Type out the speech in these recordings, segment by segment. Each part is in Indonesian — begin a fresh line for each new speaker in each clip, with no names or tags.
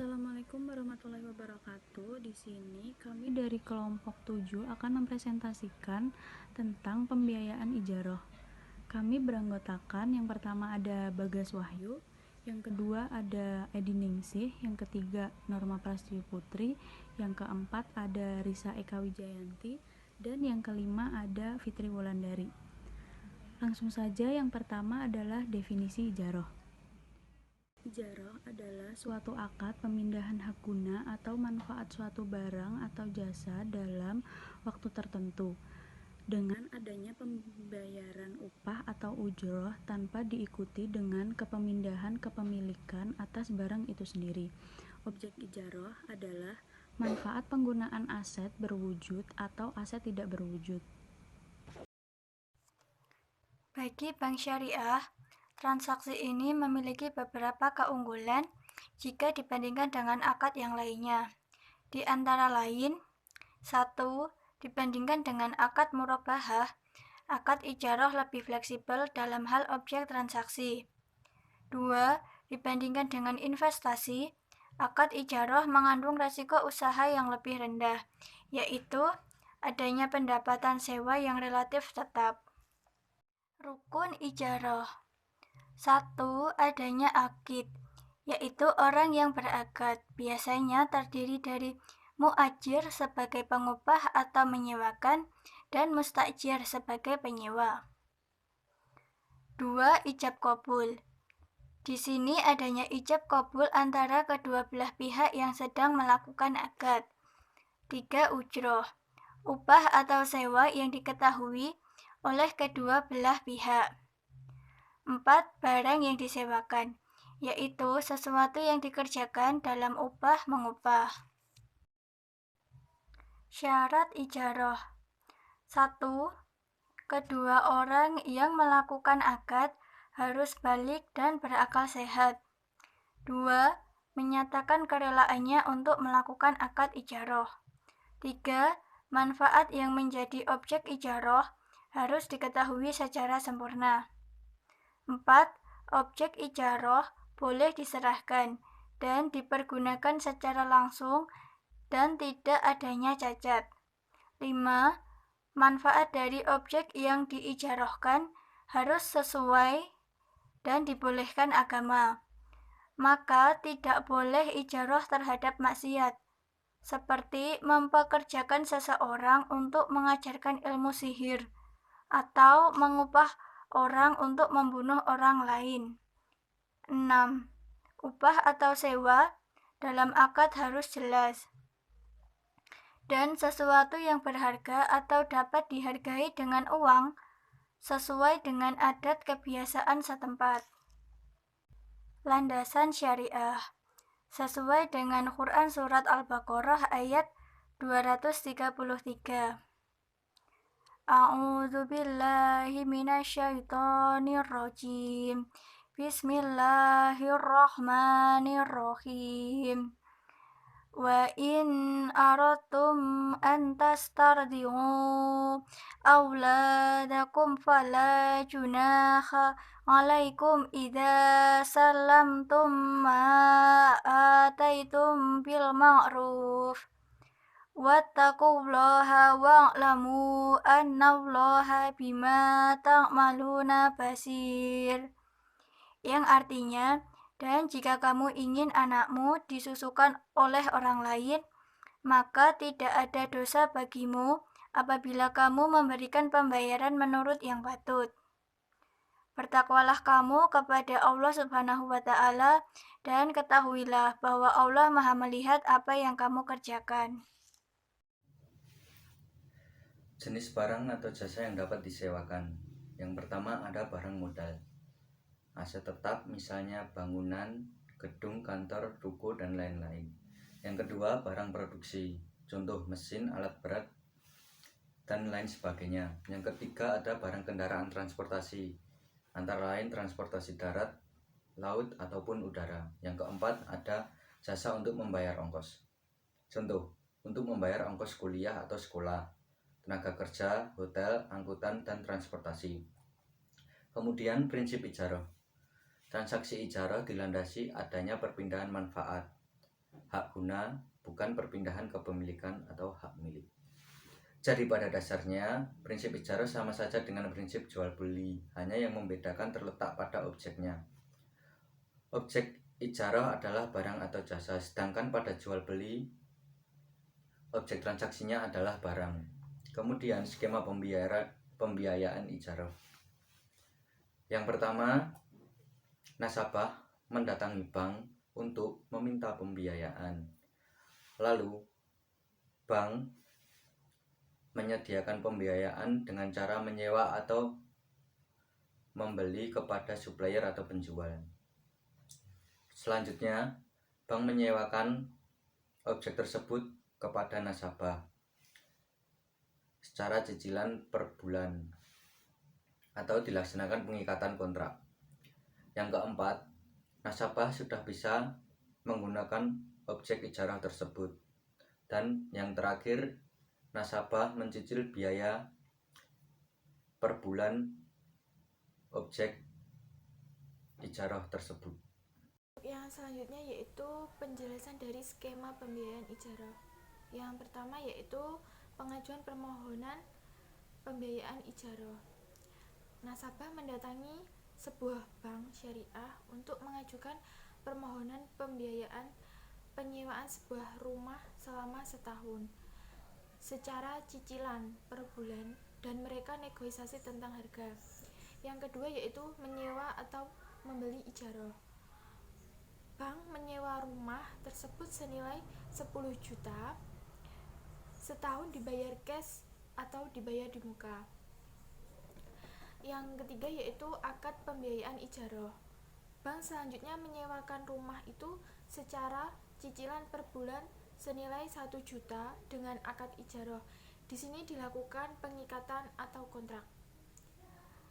Assalamualaikum warahmatullahi wabarakatuh. Di sini kami dari kelompok 7 akan mempresentasikan tentang pembiayaan ijarah. Kami beranggotakan yang pertama ada Bagas Wahyu, yang kedua ada Edi Ningsih, yang ketiga Norma Prastwi Putri, yang keempat ada Risa Eka Wijayanti, dan yang kelima ada Fitri Wulandari. Langsung saja, yang pertama adalah definisi ijarah. Ijarah adalah suatu akad pemindahan hak guna atau manfaat suatu barang atau jasa dalam waktu tertentu dengan adanya pembayaran upah atau ujroh tanpa diikuti dengan kepemindahan kepemilikan atas barang itu sendiri. Objek ijarah adalah manfaat penggunaan aset berwujud atau aset tidak berwujud.
Bagi bank syariah, transaksi ini memiliki beberapa keunggulan jika dibandingkan dengan akad yang lainnya. Di antara lain, 1. Dibandingkan dengan akad murabahah, akad ijarah lebih fleksibel dalam hal objek transaksi. 2. Dibandingkan dengan investasi, akad ijarah mengandung risiko usaha yang lebih rendah, yaitu adanya pendapatan sewa yang relatif tetap. Rukun ijarah. 1. Adanya akid, yaitu orang yang berakad, biasanya terdiri dari muajir sebagai pengupah atau menyewakan dan mustajir sebagai penyewa. 2. Ijab qabul. Di sini adanya ijab qabul antara kedua belah pihak yang sedang melakukan akad. 3. Ujroh. Upah atau sewa yang diketahui oleh kedua belah pihak. 4. Barang yang disewakan, yaitu sesuatu yang dikerjakan dalam upah mengupah. Syarat ijarah. 1. Kedua orang yang melakukan akad harus balik dan berakal sehat. 2. Menyatakan kerelaannya untuk melakukan akad ijarah. 3. Manfaat yang menjadi objek ijarah harus diketahui secara sempurna. 4. Objek ijarah boleh diserahkan dan dipergunakan secara langsung dan tidak adanya cacat. 5. Manfaat dari objek yang diijarahkan harus sesuai dan dibolehkan agama. Maka tidak boleh ijarah terhadap maksiat, seperti mempekerjakan seseorang untuk mengajarkan ilmu sihir atau mengupah orang untuk membunuh orang lain. 6. Upah atau sewa dalam akad harus jelas dan sesuatu yang berharga atau dapat dihargai dengan uang sesuai dengan adat kebiasaan setempat. Landasan syariah. Sesuai dengan Quran Surat Al-Baqarah ayat 233. A'udzu billahi minasyaitonir rajim. Bismillahirrahmanirrahim. Wa in aradtum an tastardiu auladakum fala junaha alaikum idza sallamtum ma ataitum bil ma'ruf. Wattaqullaha wa'lamu annallaha bima ta'maluna basir. Yang artinya, dan jika kamu ingin anakmu disusukan oleh orang lain, maka tidak ada dosa bagimu apabila kamu memberikan pembayaran menurut yang patut. Bertakwalah kamu kepada Allah Subhanahu wa Ta'ala, dan ketahuilah bahwa Allah Maha melihat apa yang kamu kerjakan.
Jenis barang atau jasa yang dapat disewakan. Yang pertama ada barang modal. Aset tetap misalnya bangunan, gedung, kantor, ruko, dan lain-lain. Yang kedua barang produksi, contoh mesin, alat berat, dan lain sebagainya. Yang ketiga ada barang kendaraan transportasi, antara lain transportasi darat, laut, ataupun udara. Yang keempat ada jasa untuk membayar ongkos. Contoh, untuk membayar ongkos kuliah atau sekolah, tenaga kerja, hotel, angkutan, dan transportasi. Kemudian prinsip ijarah. Transaksi ijarah dilandasi adanya perpindahan manfaat. hak guna, bukan perpindahan kepemilikan atau hak milik. Jadi pada dasarnya, prinsip ijarah sama saja dengan prinsip jual beli, hanya yang membedakan terletak pada objeknya. Objek ijarah adalah barang atau jasa, sedangkan pada jual beli, objek transaksinya adalah barang. Kemudian skema pembiayaan ijarah. Yang pertama, nasabah mendatangi bank untuk meminta pembiayaan. Lalu, bank menyediakan pembiayaan dengan cara menyewa atau membeli kepada supplier atau penjual. Selanjutnya, bank menyewakan objek tersebut kepada nasabah secara cicilan per bulan atau dilaksanakan pengikatan kontrak. Yang keempat, nasabah sudah bisa menggunakan objek ijarah tersebut. Dan yang terakhir, nasabah mencicil biaya per bulan objek ijarah tersebut.
Yang selanjutnya yaitu penjelasan dari skema pembiayaan ijarah. Yang pertama yaitu pengajuan permohonan pembiayaan ijarah. Nasabah mendatangi sebuah bank syariah untuk mengajukan permohonan pembiayaan penyewaan sebuah rumah selama setahun secara cicilan per bulan, dan mereka negosiasi tentang harga. Yang kedua yaitu menyewa atau membeli ijarah. Bank menyewa rumah tersebut senilai 10 juta, setahun dibayar cash atau dibayar di muka. Yang ketiga yaitu akad pembiayaan ijarah. Bank selanjutnya menyewakan rumah itu secara cicilan per bulan senilai 1 juta dengan akad ijarah. Di sini dilakukan pengikatan atau kontrak.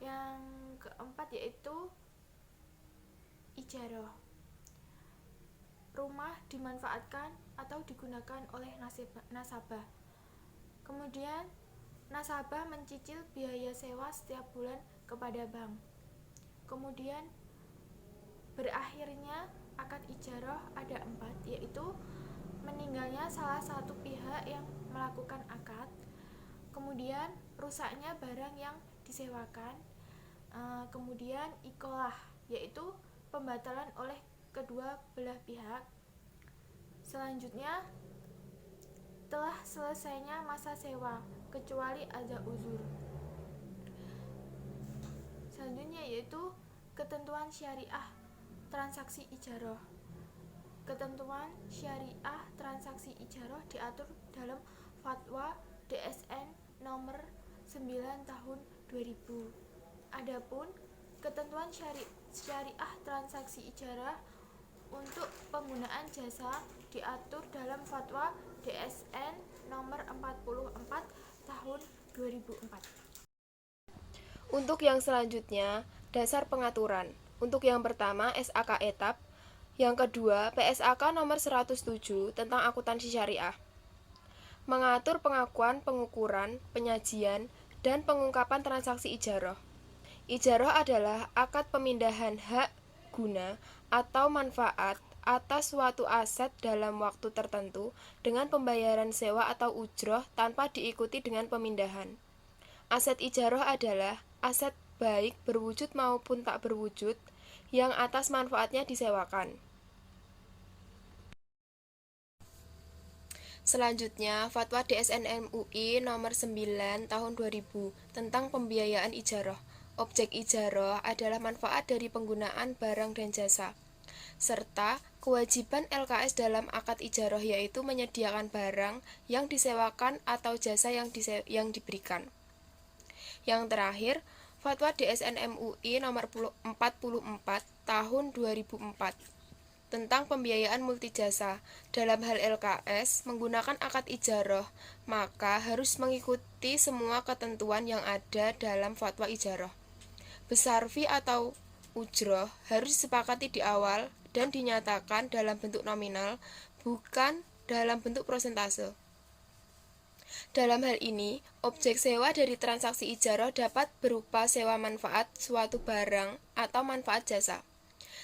Yang keempat yaitu ijarah. Rumah dimanfaatkan atau digunakan oleh nasabah. Kemudian nasabah mencicil biaya sewa setiap bulan kepada bank. Kemudian berakhirnya akad ijarah ada 4, yaitu meninggalnya salah satu pihak yang melakukan akad, kemudian rusaknya barang yang disewakan, kemudian ikolah, yaitu pembatalan oleh kedua belah pihak. Selanjutnya telah selesainya masa sewa kecuali ada uzur. Selanjutnya yaitu ketentuan syariah transaksi ijarah. Ketentuan syariah transaksi ijarah diatur dalam Fatwa DSN nomor 9 tahun 2000. Adapun ketentuan syariah transaksi ijarah untuk penggunaan jasa diatur dalam Fatwa DSN nomor 44 tahun 2004.
Untuk yang selanjutnya, dasar pengaturan. Untuk yang pertama, SAK etap. Yang kedua, PSAK nomor 107 tentang akuntansi syariah. Mengatur pengakuan, pengukuran, penyajian, dan pengungkapan transaksi ijarah. Ijarah adalah akad pemindahan hak guna atau manfaat atas suatu aset dalam waktu tertentu dengan pembayaran sewa atau ujroh tanpa diikuti dengan pemindahan. Aset ijarah adalah aset baik berwujud maupun tak berwujud yang atas manfaatnya disewakan. Selanjutnya, Fatwa DSN MUI nomor 9 tahun 2000 tentang pembiayaan ijarah. Objek ijarah adalah manfaat dari penggunaan barang dan jasa, serta kewajiban LKS dalam akad ijarah yaitu menyediakan barang yang disewakan atau jasa yang diberikan. Yang terakhir, Fatwa DSN MUI nomor 44 tahun 2004 tentang pembiayaan multijasa. Dalam hal LKS menggunakan akad ijarah, maka harus mengikuti semua ketentuan yang ada dalam fatwa ijarah. Besar fee atau ujroh harus disepakati di awal dan dinyatakan dalam bentuk nominal, bukan dalam bentuk persentase. Dalam hal ini, objek sewa dari transaksi ijarah dapat berupa sewa manfaat suatu barang atau manfaat jasa.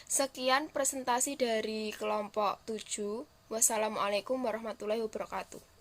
Sekian presentasi dari kelompok 7. Wassalamualaikum warahmatullahi wabarakatuh.